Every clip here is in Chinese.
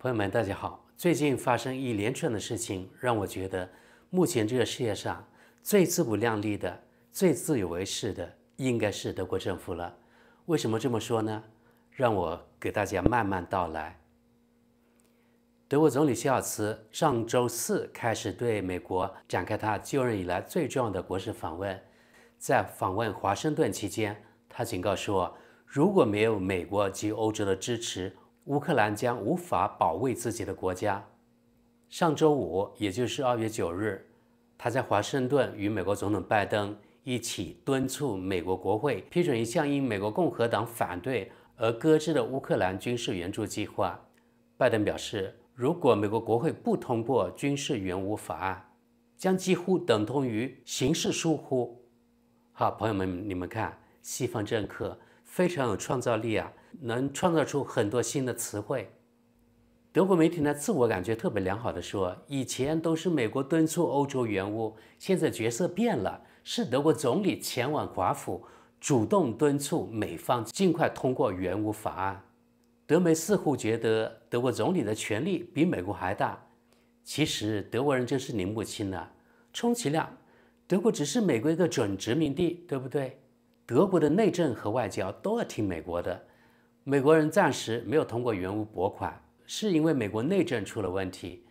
朋友们，大家好。最近发生一连串的事情，让我觉得目前这个世界上最自不量力的、最自以为是的，应该是德国政府了。为什么这么说呢？让我给大家慢慢道来。德国总理肖尔茨上周四开始对美国展开他就任以来最重要的国事访问。在访问华盛顿期间，他警告说，如果没有美国及欧洲的支持，乌克兰将无法保卫自己的国家。上周五，也就是2月9日，他在华盛顿与美国总统拜登一起敦促美国国会批准一项因美国共和党反对而搁置的乌克兰军事援助计划。拜登表示，如果美国国会不通过军事援乌法案，将几乎等同于刑事疏忽。好，朋友们，你们看，西方政客非常有创造力啊，能创造出很多新的词汇。德国媒体呢，自我感觉特别良好的说，以前都是美国敦促欧洲援乌，现在角色变了，是德国总理前往华府，主动敦促美方尽快通过援乌法案。德媒似乎觉得德国总理的权力比美国还大，其实德国人真是拧不清了，充其量德国只是美国一个准殖民地，对不对？德国的内政和外交都要听美国的。美国人暂时没有通过援乌拨款，是因为美国内政出了问题。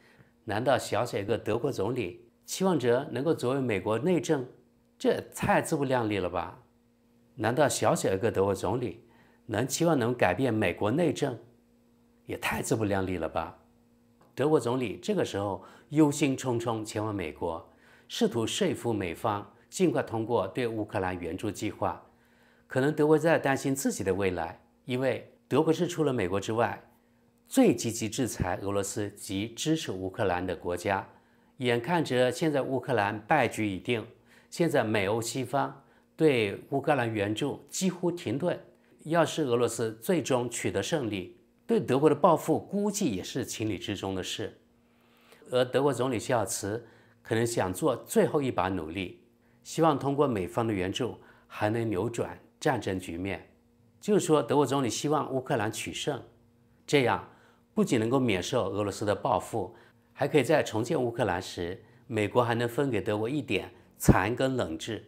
难道小小一个德国总理期望着能够左右美国内政？这太自不量力了吧？难道小小一个德国总理期望能改变美国内政？也太自不量力了吧？德国总理这个时候忧心忡忡前往美国，试图说服美方尽快通过对乌克兰援助计划。可能德国在担心自己的未来，因为德国是除了美国之外最积极制裁俄罗斯及支持乌克兰的国家。眼看着现在乌克兰败局已定，现在美欧西方对乌克兰援助几乎停顿，要是俄罗斯最终取得胜利，对德国的报复估计也是情理之中的事。而德国总理肖尔茨可能想做最后一把努力，希望通过美方的援助还能扭转战争局面。就是说，德国总理希望乌克兰取胜，这样不仅能够免受俄罗斯的报复，还可以在重建乌克兰时，美国还能分给德国一点残跟冷炙。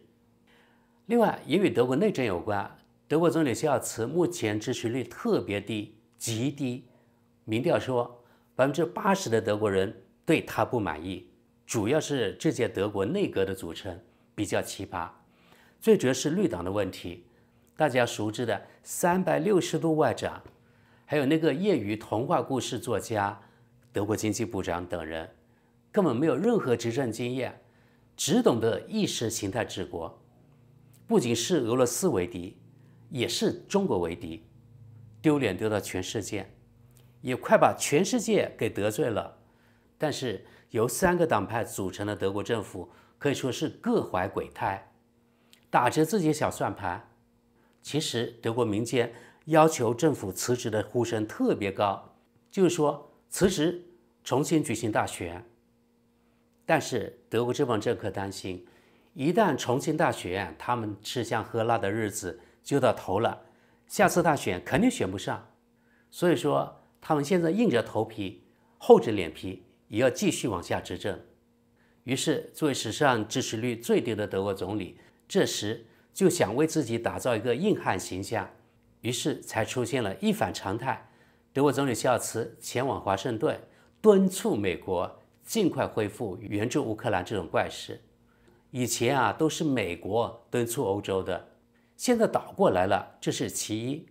另外，也与德国内政有关，德国总理肖尔茨目前支持率特别低，极低。民调说，80%的德国人对他不满意，主要是这届德国内阁的组成比较奇葩，最主要是绿党的问题。大家熟知的360度外长，还有那个业余童话故事作家、德国经济部长等人，根本没有任何执政经验，只懂得意识形态治国，不仅视俄罗斯为敌，也视中国为敌，丢脸丢到全世界，也快把全世界给得罪了。但是由3个党派组成的德国政府可以说是各怀鬼胎，打着自己的小算盘。其实德国民间要求政府辞职的呼声特别高，就是说辞职重新举行大选。但是德国这帮政客担心，一旦重新大选，他们吃香喝辣的日子就到头了，下次大选肯定选不上。所以说他们现在硬着头皮厚着脸皮也要继续往下执政。于是作为史上支持率最低的德国总理，这时就想为自己打造一个硬汉形象，于是才出现了一反常态，德国总理肖尔茨前往华盛顿敦促美国尽快恢复援助乌克兰这种怪事。以前都是美国敦促欧洲的，现在倒过来了，这是其一。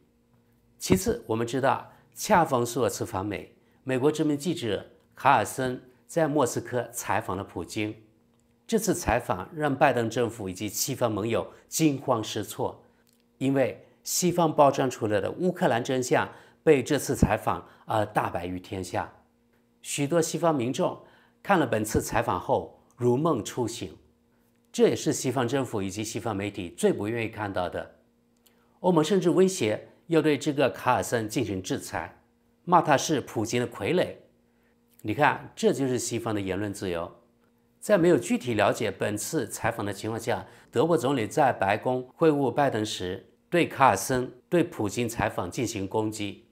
其次，我们知道恰逢舒尔茨访美，美国知名记者卡尔森在莫斯科采访了普京。这次采访让拜登政府以及西方盟友惊慌失措，因为西方包装出来的乌克兰真相被这次采访而大白于天下。许多西方民众看了本次采访后如梦初醒，这也是西方政府以及西方媒体最不愿意看到的。欧盟甚至威胁要对这个卡尔森进行制裁，骂他是普京的傀儡。你看，这就是西方的言论自由。在没有具体了解本次采访的情况下，德国总理在白宫会晤拜登时，对卡尔森、对普京采访进行攻击，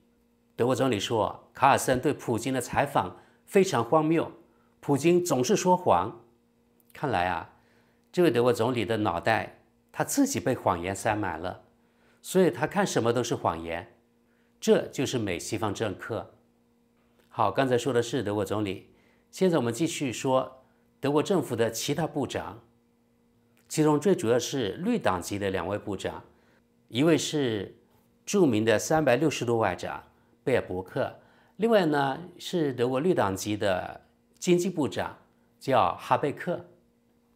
德国总理说，卡尔森对普京的采访非常荒谬，普京总是说谎。看来啊，这位德国总理的脑袋他自己被谎言塞满了，所以他看什么都是谎言。这就是美西方政客。好，刚才说的是德国总理，现在我们继续说德国政府的其他部长，其中最主要是绿党籍的2位部长，一位是著名的360度外长贝尔伯克，另外呢是德国绿党籍的经济部长叫哈贝克。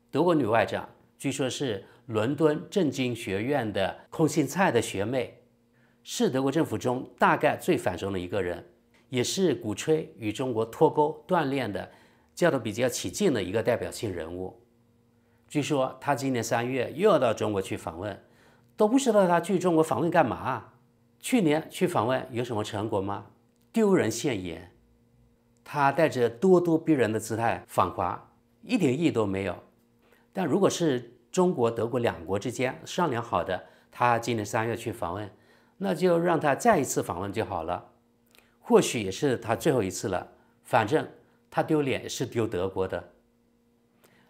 德国女外长据说是伦敦政经学院的空心菜的学妹，是德国政府中大概最反中的一个人，也是鼓吹与中国脱钩锻炼的叫得比较起劲的一个代表性人物。据说他今年3月又要到中国去访问，都不知道他去中国访问干嘛。去年去访问有什么成果吗？丢人现眼。他带着咄咄逼人的姿态访华，一点意义都没有。但如果是中国、德国2国之间商量好的，他今年3月去访问，那就让他再一次访问就好了。或许也是他最后一次了，反正他丢脸是丢德国的。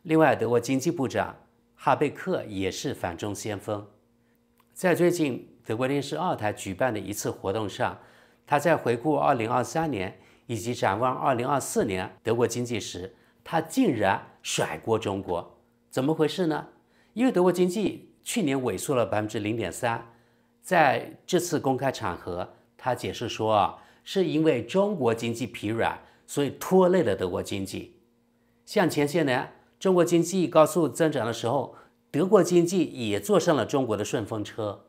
另外，德国经济部长哈贝克也是反中先锋。在最近德国电视2台举办的一次活动上，他在回顾2023年以及展望2024年德国经济时，他竟然甩锅中国。怎么回事呢？因为德国经济去年萎缩了0.3%，在这次公开场合，他解释说是因为中国经济疲软，所以拖累了德国经济。像前些年中国经济高速增长的时候，德国经济也坐上了中国的顺风车。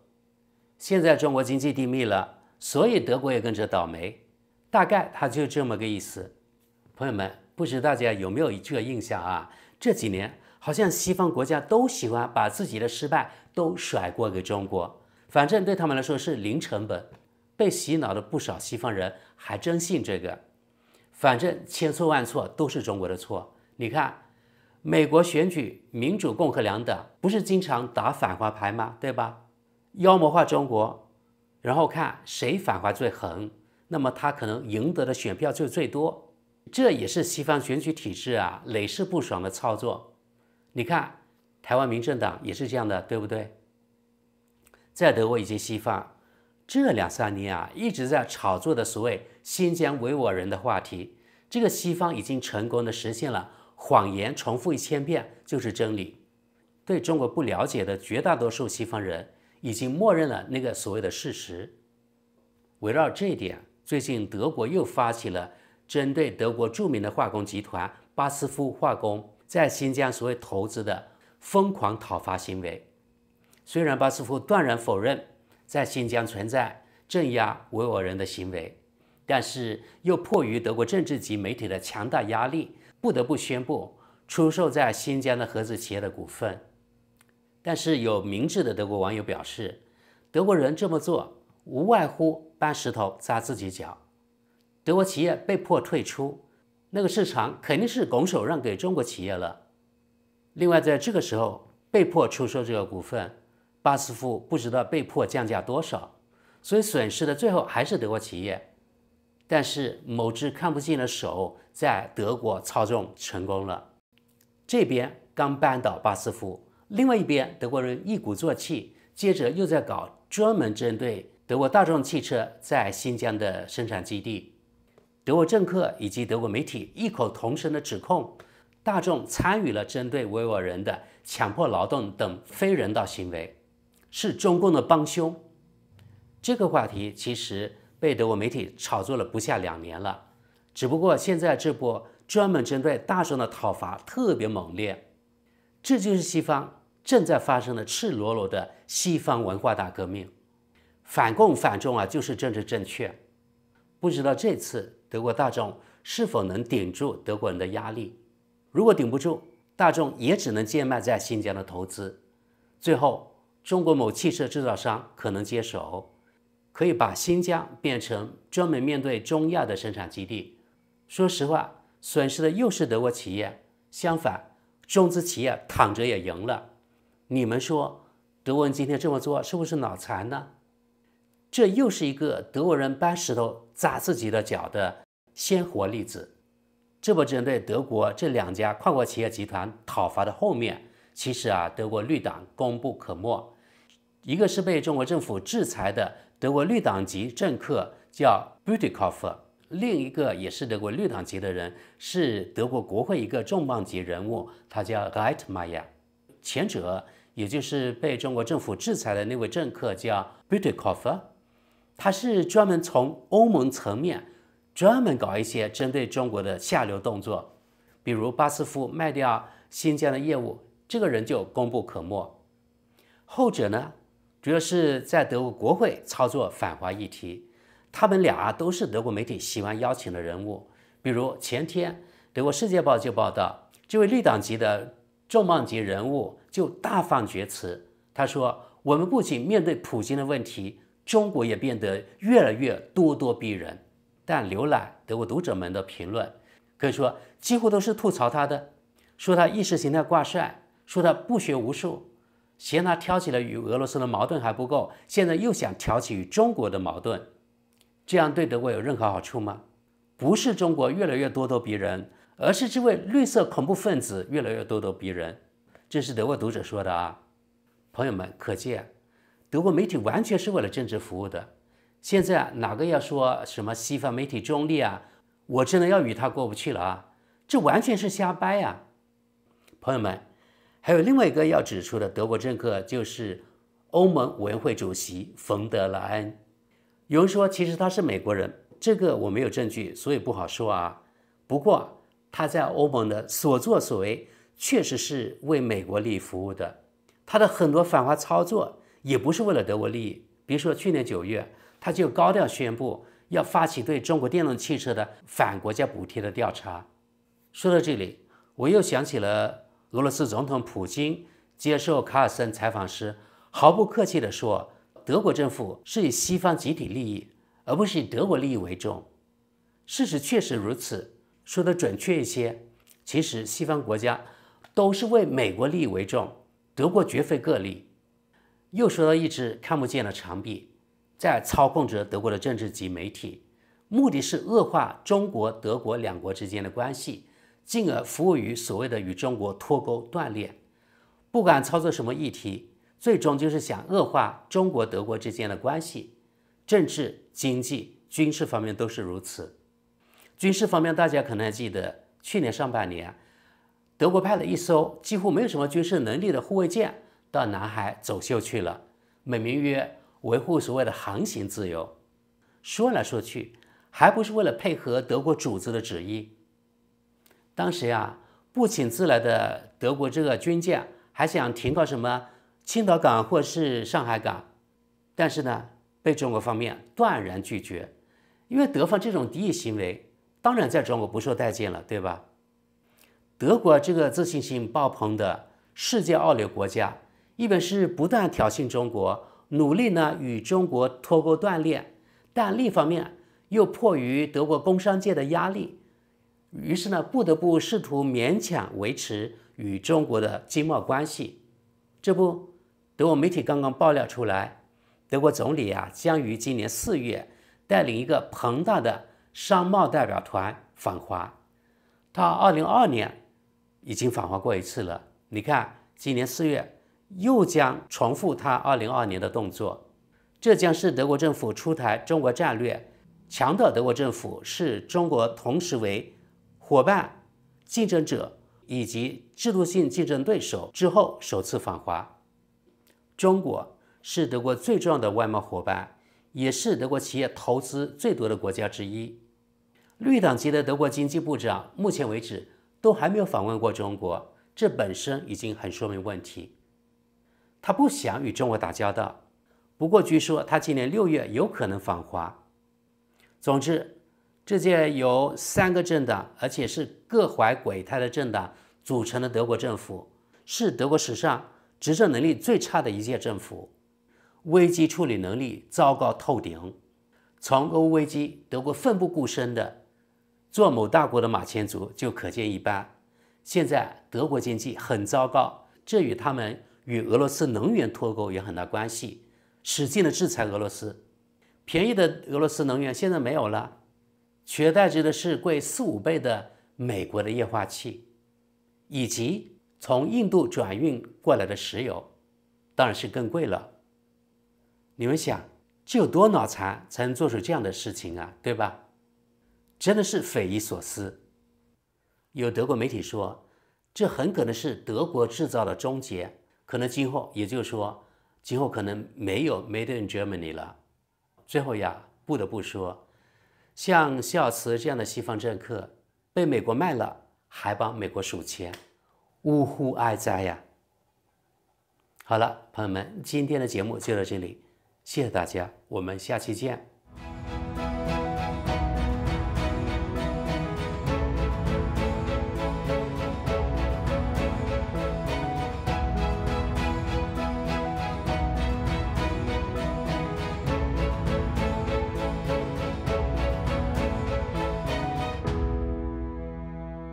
现在中国经济低迷了，所以德国也跟着倒霉。大概他就这么个意思。朋友们，不知大家有没有这个印象啊？这几年好像西方国家都喜欢把自己的失败都甩锅给中国，反正对他们来说是零成本。被洗脑的不少西方人还真信这个，反正千错万错都是中国的错。你看美国选举民主共和2党不是经常打反华牌吗？对吧？妖魔化中国，然后看谁反华最狠，那么他可能赢得的选票就最多。这也是西方选举体制累试不爽的操作。你看台湾民政党也是这样的，对不对？在德国以及西方这2-3年一直在炒作的所谓新疆维吾尔人的话题，这个西方已经成功的实现了谎言重复1000遍就是真理。对中国不了解的绝大多数西方人已经默认了那个所谓的事实。围绕这一点，最近德国又发起了针对德国著名的化工集团巴斯夫化工在新疆所谓投资的疯狂讨伐行为。虽然巴斯夫断然否认在新疆存在镇压维吾尔人的行为，但是又迫于德国政治及媒体的强大压力，不得不宣布出售在新疆的合资企业的股份。但是有明智的德国网友表示，德国人这么做无外乎搬石头砸自己脚。德国企业被迫退出，那个市场肯定是拱手让给中国企业了。另外在这个时候被迫出售这个股份，巴斯夫不知道被迫降价多少，所以损失的最后还是德国企业。但是某只看不见的手在德国操纵成功了。这边刚扳倒巴斯夫，另外一边德国人一鼓作气，接着又在搞专门针对德国大众汽车在新疆的生产基地。德国政客以及德国媒体异口同声的指控，大众参与了针对维吾尔人的强迫劳动等非人道行为，是中共的帮凶。这个话题其实被德国媒体炒作了不下2年了，只不过现在这波专门针对大众的讨伐特别猛烈。这就是西方正在发生的赤裸裸的西方文化大革命。反共反中就是政治正确。不知道这次德国大众是否能顶住德国人的压力。如果顶不住，大众也只能贱卖在新疆的投资。最后中国某汽车制造商可能接手，可以把新疆变成专门面对中亚的生产基地。说实话，损失的又是德国企业，相反中资企业躺着也赢了。你们说德国人今天这么做是不是脑残呢？这又是一个德国人搬石头砸自己的脚的鲜活例子。这不针对德国这2家跨国企业集团讨伐的后面，其实德国绿党功不可没。一个是被中国政府制裁的德国绿党籍政客叫 Bütikofer， 另一个也是德国绿党籍的人，是德国国会一个重磅级人物，他叫 Reitmeier。 前者也就是被中国政府制裁的那位政客叫 Bütikofer， 他是专门从欧盟层面专门搞一些针对中国的下流动作，比如巴斯夫卖掉新疆的业务，这个人就功不可没。后者呢，主要是在德国国会操作反华议题，他们俩都是德国媒体喜欢邀请的人物。比如前天德国《世界报》就报道，这位绿党籍的重磅级人物就大放厥词，他说：“我们不仅面对普京的问题，中国也变得越来越咄咄逼人。”但浏览德国读者们的评论，可以说几乎都是吐槽他的，说他意识形态挂帅，说他不学无术，嫌他挑起了与俄罗斯的矛盾还不够，现在又想挑起与中国的矛盾。这样对德国有任何好处吗？不是中国越来越咄咄逼人，而是这位绿色恐怖分子越来越咄咄逼人。这是德国读者说的啊。朋友们，可见德国媒体完全是为了政治服务的。现在哪个要说什么西方媒体中立啊，我真的要与他过不去了啊，这完全是瞎掰啊。朋友们，还有另外一个要指出的德国政客，就是欧盟委员会主席冯德莱恩。有人说其实他是美国人，这个我没有证据，所以不好说啊。不过他在欧盟的所作所为确实是为美国利益服务的，他的很多反华操作也不是为了德国利益。比如说去年9月，他就高调宣布要发起对中国电动汽车的反国家补贴的调查。说到这里，我又想起了俄罗斯总统普京接受卡尔森采访时毫不客气地说，德国政府是以西方集体利益，而不是以德国利益为重。事实确实如此，说得准确一些，其实西方国家都是为美国利益为重，德国绝非个例。又说到一只看不见的长臂在操控着德国的政治及媒体，目的是恶化中国、德国2国之间的关系，进而服务于所谓的与中国脱钩断裂。不管操作什么议题，最终就是想恶化中国、德国之间的关系，政治、经济、军事方面都是如此。军事方面，大家可能还记得，去年上半年，德国派了一艘几乎没有什么军事能力的护卫舰到南海走秀去了，美名曰维护所谓的航行自由。说来说去，还不是为了配合德国主子的旨意。当时不请自来的德国这个军舰还想停靠什么青岛港或是上海港，但是呢，被中国方面断然拒绝，因为德方这种敌意行为当然在中国不受待见了，对吧？德国这个自信心爆棚的世界二流国家，一边是不断挑衅中国，努力呢与中国脱钩断裂，但另一方面又迫于德国工商界的压力，于是呢不得不试图勉强维持与中国的经贸关系。这不，德国媒体刚刚爆料出来，德国总理将于今年4月带领一个庞大的商贸代表团访华。他2022年已经访华过一次了，你看今年4月又将重复他2022年的动作。这将是德国政府出台中国战略，强调德国政府视中国同时为伙伴、竞争者以及制度性竞争对手之后首次访华。中国是德国最重要的外贸伙伴，也是德国企业投资最多的国家之一。绿党籍的德国经济部长目前为止都还没有访问过中国，这本身已经很说明问题。他不想与中国打交道，不过据说他今年6月有可能访华。总之，这届由3个政党，而且是各怀鬼胎的政党组成的德国政府，是德国史上执政能力最差的一届政府，危机处理能力糟糕透顶。从俄乌危机德国奋不顾身的做某大国的马前卒就可见一斑。现在德国经济很糟糕，这与他们与俄罗斯能源脱钩有很大关系，使劲的制裁俄罗斯。便宜的俄罗斯能源现在没有了，取而代之的是贵4、5倍的美国的液化气，以及从印度转运过来的石油，当然是更贵了。你们想，这有多脑残才能做出这样的事情啊，对吧？真的是匪夷所思。有德国媒体说，这很可能是德国制造的终结，可能今后，也就是说，今后可能没有 Made in Germany 了。最后呀，不得不说，像肖尔茨这样的西方政客，被美国卖了，还帮美国数钱，呜呼哀哉呀！好了，朋友们，今天的节目就到这里，谢谢大家，我们下期见。